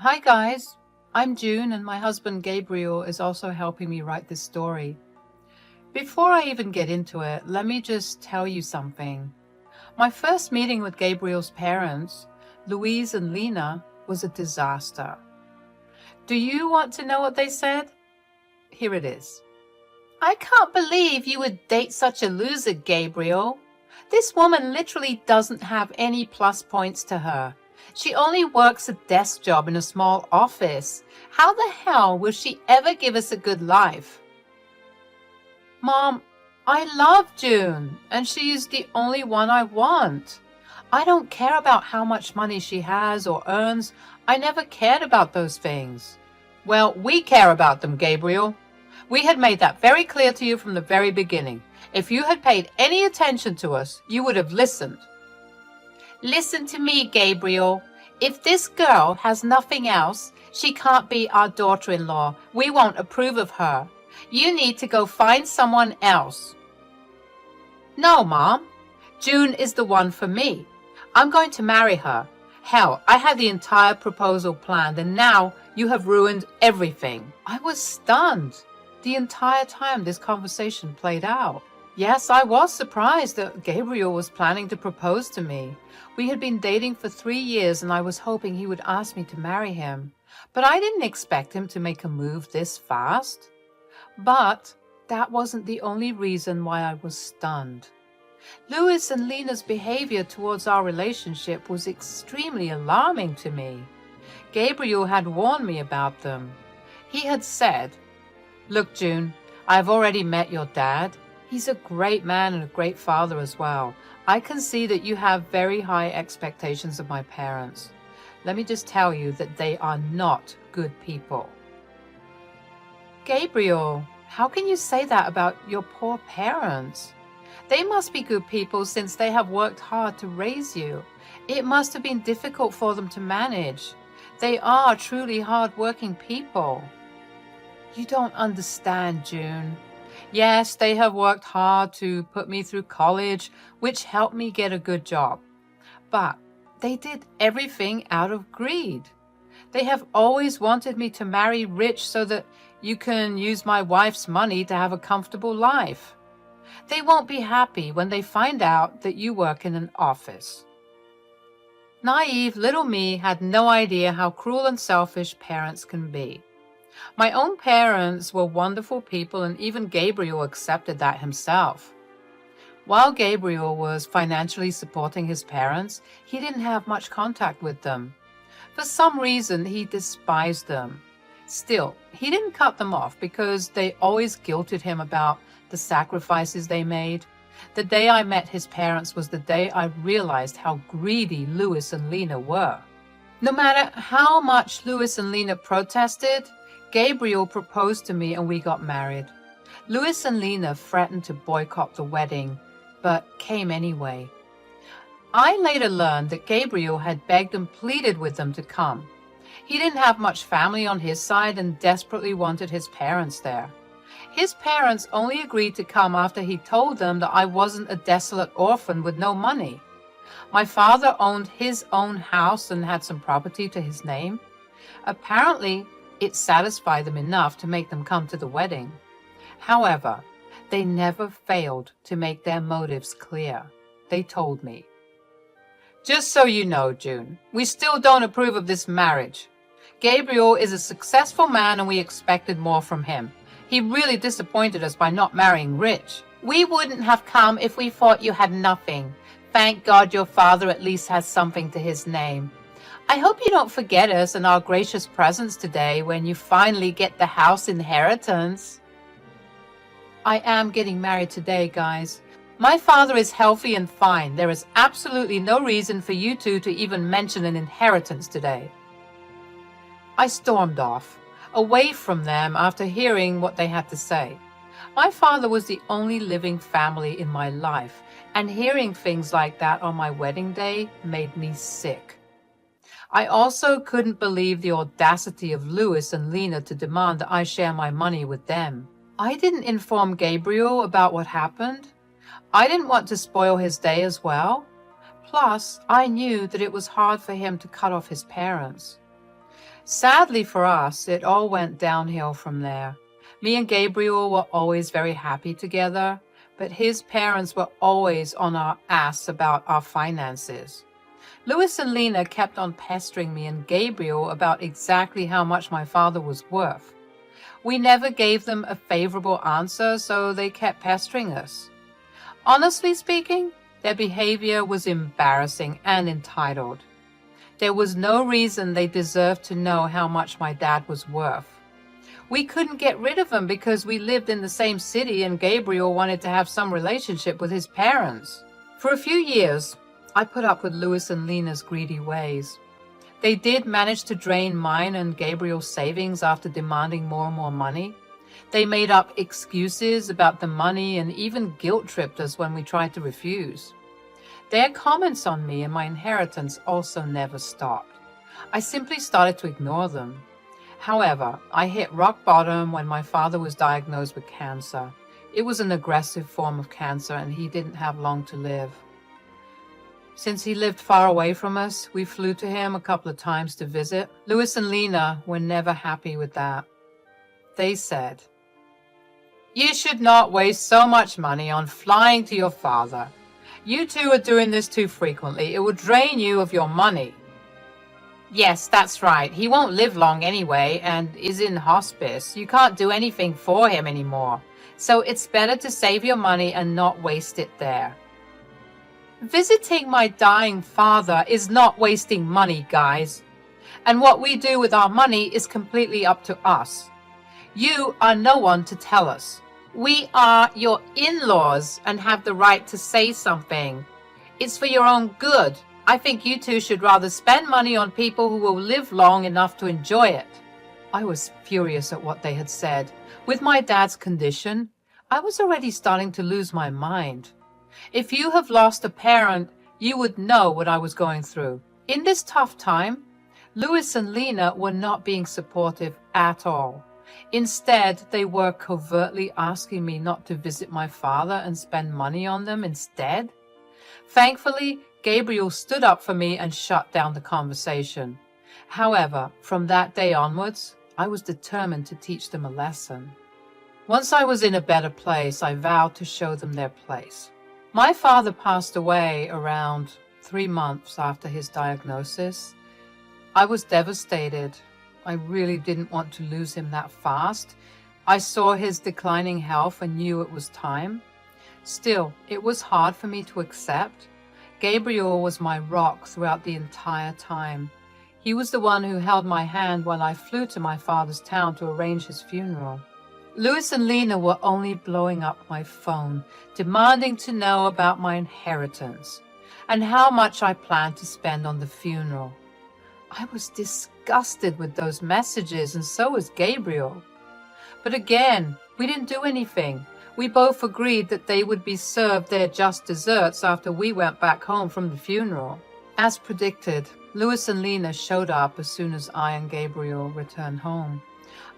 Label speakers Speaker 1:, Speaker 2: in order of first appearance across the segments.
Speaker 1: Hi guys, I'm June and my husband Gabriel is also helping me write this story. Before I even get into it, let me just tell you something. My first meeting with Gabriel's parents, Louise and Lena, was a disaster. Do you want to know what they said? Here it is. I can't believe you would date such a loser, Gabriel. This woman literally doesn't have any plus points to her. She only works a desk job in a small office. How the hell will she ever give us a good life? Mom, I love June, and she is the only one I want. I don't care about how much money she has or earns. I never cared about those things. Well, we care about them, Gabriel. We had made that very clear to you from the very beginning. If you had paid any attention to us, you would have listened. Listen to me, Gabriel. If this girl has nothing else, she can't be our daughter-in-law. We won't approve of her. You need to go find someone else. No, Mom. June is the one for me. I'm going to marry her. Hell, I had the entire proposal planned, and now you have ruined everything. I was stunned the entire time this conversation played out. Yes, I was surprised that Gabriel was planning to propose to me. We had been dating for 3 years and I was hoping he would ask me to marry him. But I didn't expect him to make a move this fast. But that wasn't the only reason why I was stunned. Louis and Lena's behavior towards our relationship was extremely alarming to me. Gabriel had warned me about them. He had said, "Look, June, I've already met your dad. He's a great man and a great father as well. I can see that you have very high expectations of my parents. Let me just tell you that they are not good people." Gabriel, how can you say that about your poor parents? They must be good people since they have worked hard to raise you. It must have been difficult for them to manage. They are truly hard-working people. You don't understand, June. Yes, they have worked hard to put me through college, which helped me get a good job. But they did everything out of greed. They have always wanted me to marry rich so that you can use my wife's money to have a comfortable life. They won't be happy when they find out that you work in an office. Naive little me had no idea how cruel and selfish parents can be. My own parents were wonderful people, and even Gabriel accepted that himself. While Gabriel was financially supporting his parents, he didn't have much contact with them. For some reason, he despised them. Still, he didn't cut them off because they always guilted him about the sacrifices they made. The day I met his parents was the day I realized how greedy Louis and Lena were. No matter how much Louis and Lena protested, Gabriel proposed to me and we got married. Louis and Lena threatened to boycott the wedding, but came anyway. I later learned that Gabriel had begged and pleaded with them to come. He didn't have much family on his side and desperately wanted his parents there. His parents only agreed to come after he told them that I wasn't a desolate orphan with no money. My father owned his own house and had some property to his name. Apparently, it satisfied them enough to make them come to the wedding. However, they never failed to make their motives clear. They told me, "Just so you know, June, we still don't approve of this marriage. Gabriel is a successful man and we expected more from him. He really disappointed us by not marrying rich. We wouldn't have come if we thought you had nothing. Thank God your father at least has something to his name. I hope you don't forget us and our gracious presence today when you finally get the house inheritance." I am getting married today, guys. My father is healthy and fine. There is absolutely no reason for you two to even mention an inheritance today. I stormed off, away from them after hearing what they had to say. My father was the only living family in my life, and hearing things like that on my wedding day made me sick. I also couldn't believe the audacity of Louis and Lena to demand that I share my money with them. I didn't inform Gabriel about what happened. I didn't want to spoil his day as well. Plus, I knew that it was hard for him to cut off his parents. Sadly for us, it all went downhill from there. Me and Gabriel were always very happy together, but his parents were always on our ass about our finances. Louis and Lena kept on pestering me and Gabriel about exactly how much my father was worth. We never gave them a favorable answer, so they kept pestering us. Honestly speaking, their behavior was embarrassing and entitled. There was no reason they deserved to know how much my dad was worth. We couldn't get rid of him because we lived in the same city and Gabriel wanted to have some relationship with his parents. For a few years, I put up with Louis and Lena's greedy ways. They did manage to drain mine and Gabriel's savings after demanding more and more money. They made up excuses about the money and even guilt-tripped us when we tried to refuse. Their comments on me and my inheritance also never stopped. I simply started to ignore them. However, I hit rock bottom when my father was diagnosed with cancer. It was an aggressive form of cancer and he didn't have long to live. Since he lived far away from us, we flew to him a couple of times to visit. Louis and Lena were never happy with that. They said, "You should not waste so much money on flying to your father. You two are doing this too frequently. It will drain you of your money." Yes, that's right. He won't live long anyway and is in hospice. You can't do anything for him anymore. So it's better to save your money and not waste it there. Visiting my dying father is not wasting money, guys. And what we do with our money is completely up to us. You are no one to tell us. We are your in-laws and have the right to say something. It's for your own good. I think you two should rather spend money on people who will live long enough to enjoy it. I was furious at what they had said. With my dad's condition, I was already starting to lose my mind. If you have lost a parent, you would know what I was going through. In this tough time, Louis and Lena were not being supportive at all. Instead, they were covertly asking me not to visit my father and spend money on them instead. Thankfully, Gabriel stood up for me and shut down the conversation. However, from that day onwards, I was determined to teach them a lesson. Once I was in a better place, I vowed to show them their place. My father passed away around 3 months after his diagnosis. I was devastated. I really didn't want to lose him that fast. I saw his declining health and knew it was time. Still, it was hard for me to accept. Gabriel was my rock throughout the entire time. He was the one who held my hand when I flew to my father's town to arrange his funeral. Louis and Lena were only blowing up my phone, demanding to know about my inheritance and how much I planned to spend on the funeral. I was disgusted with those messages, and so was Gabriel. But again, we didn't do anything. We both agreed that they would be served their just desserts after we went back home from the funeral. As predicted, Louis and Lena showed up as soon as I and Gabriel returned home.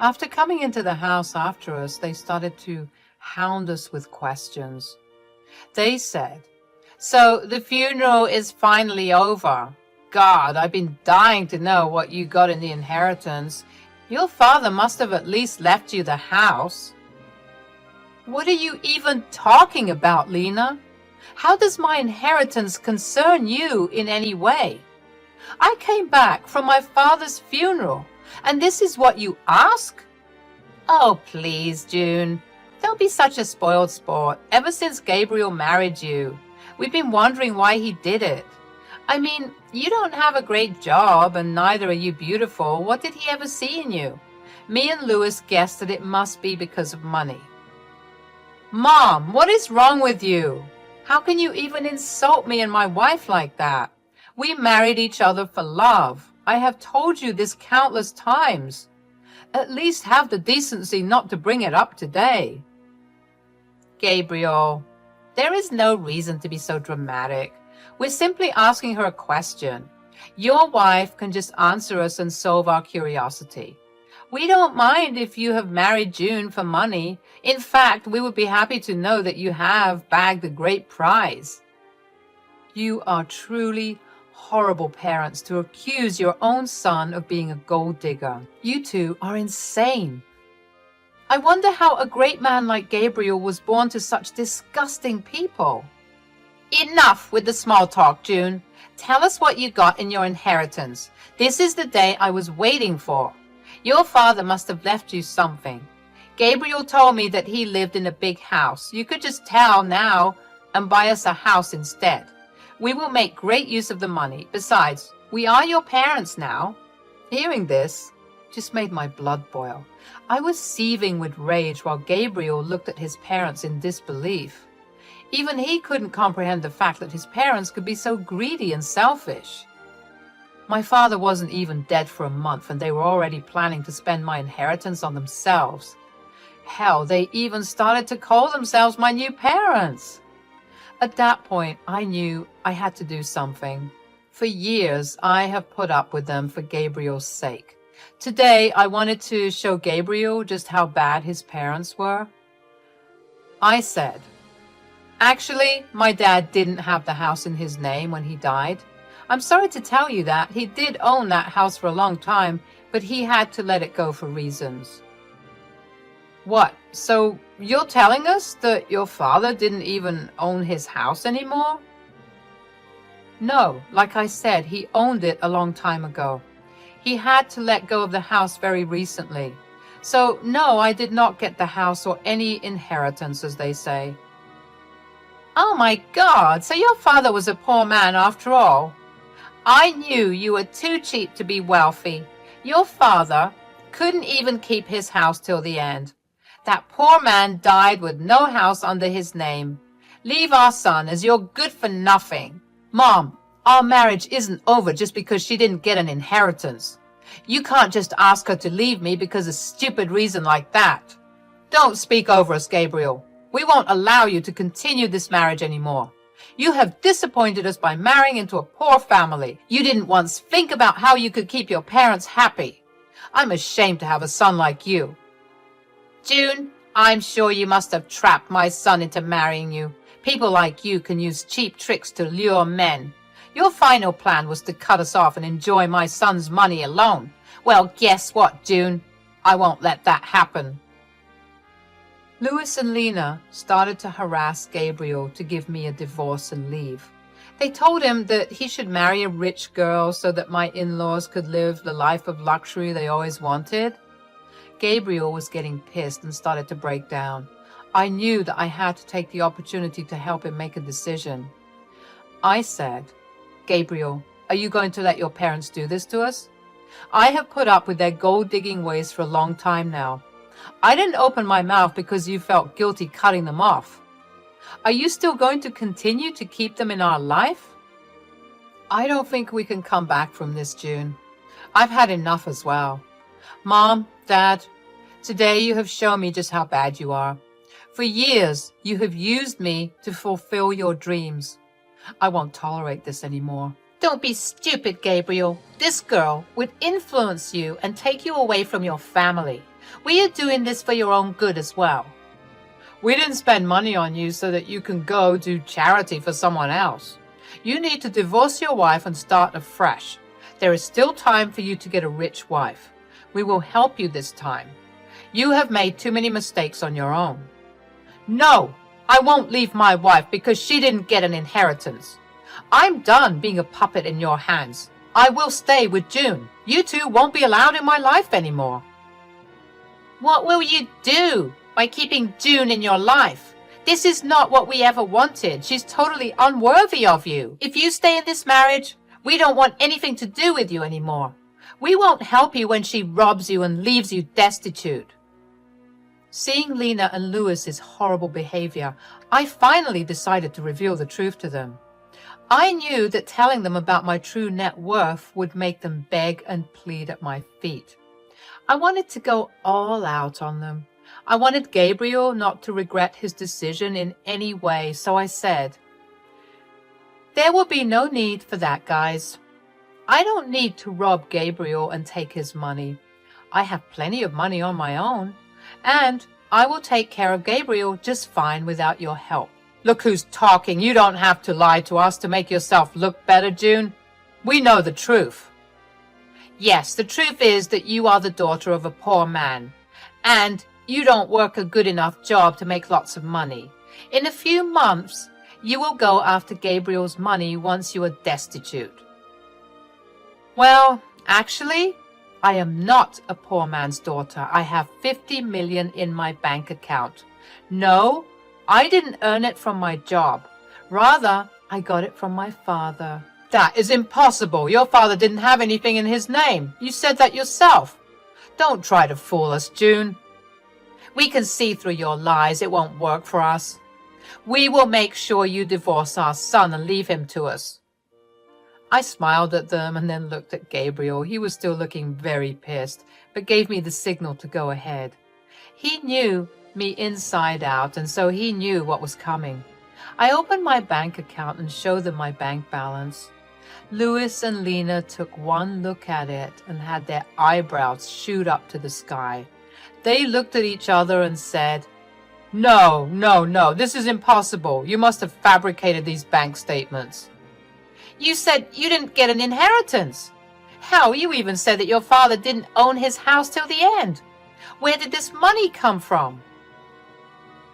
Speaker 1: After coming into the house after us, they started to hound us with questions. They said, "So the funeral is finally over. God, I've been dying to know what you got in the inheritance. Your father must have at least left you the house." What are you even talking about, Lena? How does my inheritance concern you in any way? I came back from my father's funeral, and this is what you ask? Oh, please, June. Don't be such a spoiled sport. Ever since Gabriel married you, we've been wondering why he did it. I mean, you don't have a great job, and neither are you beautiful. What did he ever see in you? Me and Louis guessed that it must be because of money. Mom, what is wrong with you? How can you even insult me and my wife like that? We married each other for love. I have told you this countless times. At least have the decency not to bring it up today. Gabriel, there is no reason to be so dramatic. We're simply asking her a question. Your wife can just answer us and solve our curiosity. We don't mind if you have married June for money. In fact, we would be happy to know that you have bagged a great prize. You are truly horrible parents to accuse your own son of being a gold digger. You two are insane. I wonder how a great man like Gabriel was born to such disgusting people. Enough with the small talk, June. Tell us what you got in your inheritance. This is the day I was waiting for. Your father must have left you something. Gabriel told me that he lived in a big house. You could just tell now and buy us a house instead. We will make great use of the money. Besides, we are your parents now. Hearing this just made my blood boil. I was seething with rage while Gabriel looked at his parents in disbelief. Even he couldn't comprehend the fact that his parents could be so greedy and selfish. My father wasn't even dead for a month, and they were already planning to spend my inheritance on themselves. Hell, they even started to call themselves my new parents. At that point, I knew I had to do something. For years, I have put up with them for Gabriel's sake. Today, I wanted to show Gabriel just how bad his parents were. I said, actually, my dad didn't have the house in his name when he died. I'm sorry to tell you that. He did own that house for a long time, but he had to let it go for reasons. What? So you're telling us that your father didn't even own his house anymore? No, like I said, he owned it a long time ago. He had to let go of the house very recently. So no, I did not get the house or any inheritance, as they say. Oh my God, so your father was a poor man after all. I knew you were too cheap to be wealthy. Your father couldn't even keep his house till the end. That poor man died with no house under his name. Leave our son, as you're good for nothing. Mom, our marriage isn't over just because she didn't get an inheritance. You can't just ask her to leave me because of a stupid reason like that. Don't speak over us, Gabriel. We won't allow you to continue this marriage anymore. You have disappointed us by marrying into a poor family. You didn't once think about how you could keep your parents happy. I'm ashamed to have a son like you. June, I'm sure you must have trapped my son into marrying you. People like you can use cheap tricks to lure men. Your final plan was to cut us off and enjoy my son's money alone. Well, guess what, June? I won't let that happen. Louis and Lena started to harass Gabriel to give me a divorce and leave. They told him that he should marry a rich girl so that my in-laws could live the life of luxury they always wanted. Gabriel was getting pissed and started to break down. I knew that I had to take the opportunity to help him make a decision. I said, Gabriel, are you going to let your parents do this to us? I have put up with their gold-digging ways for a long time now. I didn't open my mouth because you felt guilty cutting them off. Are you still going to continue to keep them in our life? I don't think we can come back from this, June. I've had enough as well. Mom, Dad, today you have shown me just how bad you are. For years, you have used me to fulfill your dreams. I won't tolerate this anymore. Don't be stupid, Gabriel. This girl would influence you and take you away from your family. We are doing this for your own good as well. We didn't spend money on you so that you can go do charity for someone else. You need to divorce your wife and start afresh. There is still time for you to get a rich wife. We will help you this time. You have made too many mistakes on your own. No, I won't leave my wife because she didn't get an inheritance. I'm done being a puppet in your hands. I will stay with June. You two won't be allowed in my life anymore. What will you do by keeping June in your life? This is not what we ever wanted. She's totally unworthy of you. If you stay in this marriage, we don't want anything to do with you anymore. We won't help you when she robs you and leaves you destitute. Seeing Lena and Louis's horrible behavior, I finally decided to reveal the truth to them. I knew that telling them about my true net worth would make them beg and plead at my feet. I wanted to go all out on them. I wanted Gabriel not to regret his decision in any way, so I said, there will be no need for that, guys. I don't need to rob Gabriel and take his money. I have plenty of money on my own, and I will take care of Gabriel just fine without your help. Look who's talking. You don't have to lie to us to make yourself look better, June. We know the truth. Yes, the truth is that you are the daughter of a poor man, and you don't work a good enough job to make lots of money. In a few months, you will go after Gabriel's money once you are destitute. Well, actually, I am not a poor man's daughter. I have 50 million in my bank account. No, I didn't earn it from my job. Rather, I got it from my father. That is impossible. Your father didn't have anything in his name. You said that yourself. Don't try to fool us, June. We can see through your lies. It won't work for us. We will make sure you divorce our son and leave him to us. I smiled at them and then looked at Gabriel. He was still looking very pissed, but gave me the signal to go ahead. He knew me inside out, and so he knew what was coming. I opened my bank account and showed them my bank balance. Louis and Lena took one look at it and had their eyebrows shoot up to the sky. They looked at each other and said, No, no, no, this is impossible. You must have fabricated these bank statements. You said you didn't get an inheritance. Hell, you even said that your father didn't own his house till the end. Where did this money come from?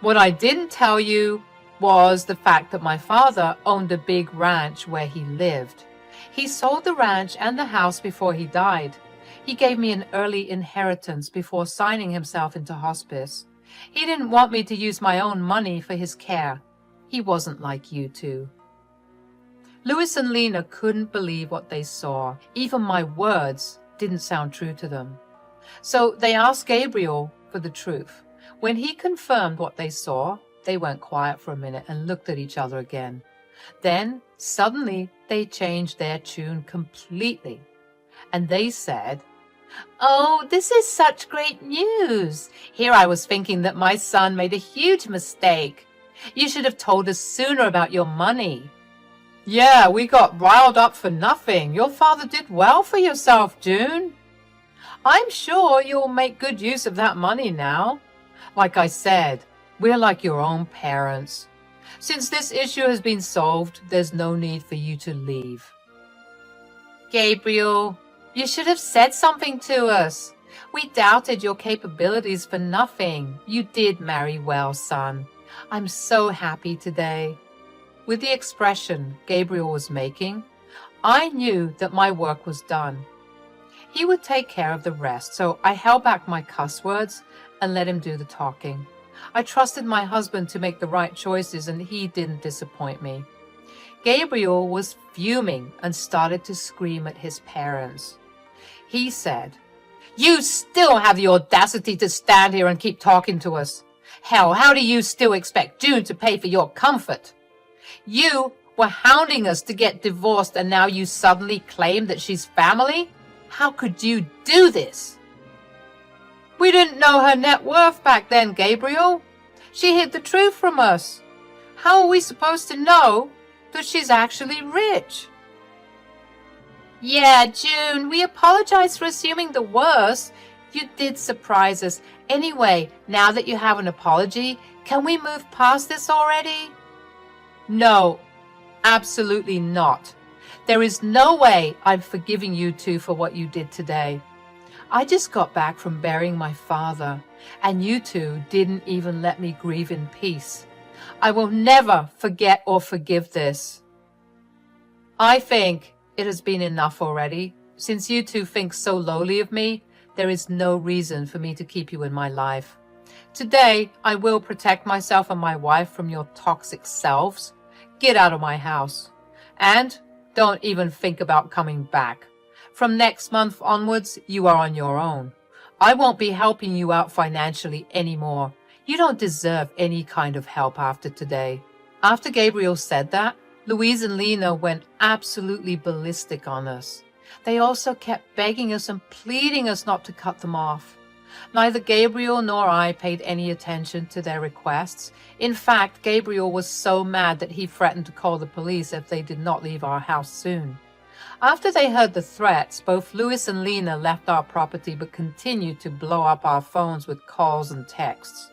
Speaker 1: What I didn't tell you was the fact that my father owned a big ranch where he lived. He sold the ranch and the house before he died. He gave me an early inheritance before signing himself into hospice. He didn't want me to use my own money for his care. He wasn't like you two. Louis and Lena couldn't believe what they saw. Even my words didn't sound true to them. So they asked Gabriel for the truth. When he confirmed what they saw, they went quiet for a minute and looked at each other again. Then, suddenly, they changed their tune completely. And they said, Oh, this is such great news. Here I was thinking that my son made a huge mistake. You should have told us sooner about your money. Yeah, we got riled up for nothing. Your father did well for yourself, June. I'm sure you'll make good use of that money now. Like I said, we're like your own parents. Since this issue has been solved, there's no need for you to leave. Gabriel, you should have said something to us. We doubted your capabilities for nothing. You did marry well, son. I'm so happy today. With the expression Gabriel was making, I knew that my work was done. He would take care of the rest, so I held back my cuss words and let him do the talking. I trusted my husband to make the right choices, and he didn't disappoint me. Gabriel was fuming and started to scream at his parents. He said, You still have the audacity to stand here and keep talking to us. Hell, how do you still expect June to pay for your comfort? You were hounding us to get divorced, and now you suddenly claim that she's family? How could you do this? We didn't know her net worth back then, Gabriel. She hid the truth from us. How are we supposed to know that she's actually rich? Yeah, June, we apologize for assuming the worst. You did surprise us. Anyway, now that you have an apology, can we move past this already? No, absolutely not. There is no way I'm forgiving you two for what you did today. I just got back from burying my father, and you two didn't even let me grieve in peace. I will never forget or forgive this. I think it has been enough already. Since you two think so lowly of me, there is no reason for me to keep you in my life. Today, I will protect myself and my wife from your toxic selves. Get out of my house. And don't even think about coming back. From next month onwards, you are on your own. I won't be helping you out financially anymore. You don't deserve any kind of help after today. After Gabriel said that, Louise and Lena went absolutely ballistic on us. They also kept begging us and pleading us not to cut them off. Neither Gabriel nor I paid any attention to their requests. In fact, Gabriel was so mad that he threatened to call the police if they did not leave our house soon. After they heard the threats, both Louis and Lena left our property but continued to blow up our phones with calls and texts.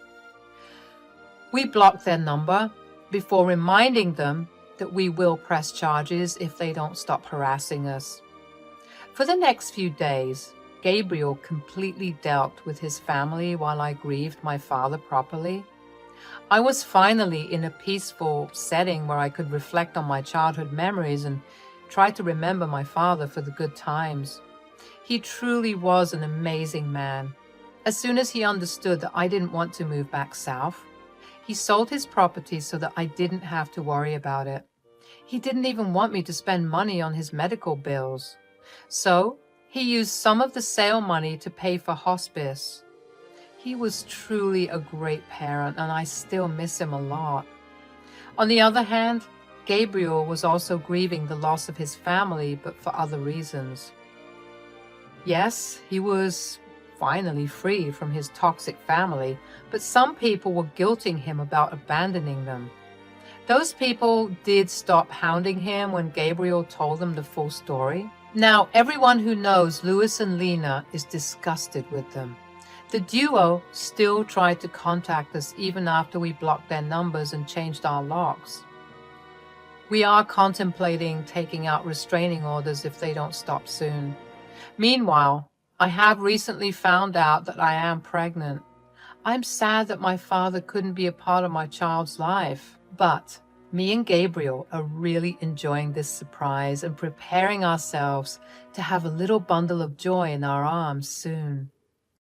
Speaker 1: We blocked their number before reminding them that we will press charges if they don't stop harassing us. For the next few days, Gabriel completely dealt with his family while I grieved my father properly. I was finally in a peaceful setting where I could reflect on my childhood memories and try to remember my father for the good times. He truly was an amazing man. As soon as he understood that I didn't want to move back south, he sold his property so that I didn't have to worry about it. He didn't even want me to spend money on his medical bills. So he used some of the sale money to pay for hospice. He was truly a great parent, and I still miss him a lot. On the other hand, Gabriel was also grieving the loss of his family, but for other reasons. Yes, he was finally free from his toxic family, but some people were guilting him about abandoning them. Those people did stop hounding him when Gabriel told them the full story. Now, everyone who knows Louis and Lena is disgusted with them. The duo still tried to contact us even after we blocked their numbers and changed our locks. We are contemplating taking out restraining orders if they don't stop soon. Meanwhile, I have recently found out that I am pregnant. I'm sad that my father couldn't be a part of my child's life, but me and Gabriel are really enjoying this surprise and preparing ourselves to have a little bundle of joy in our arms soon.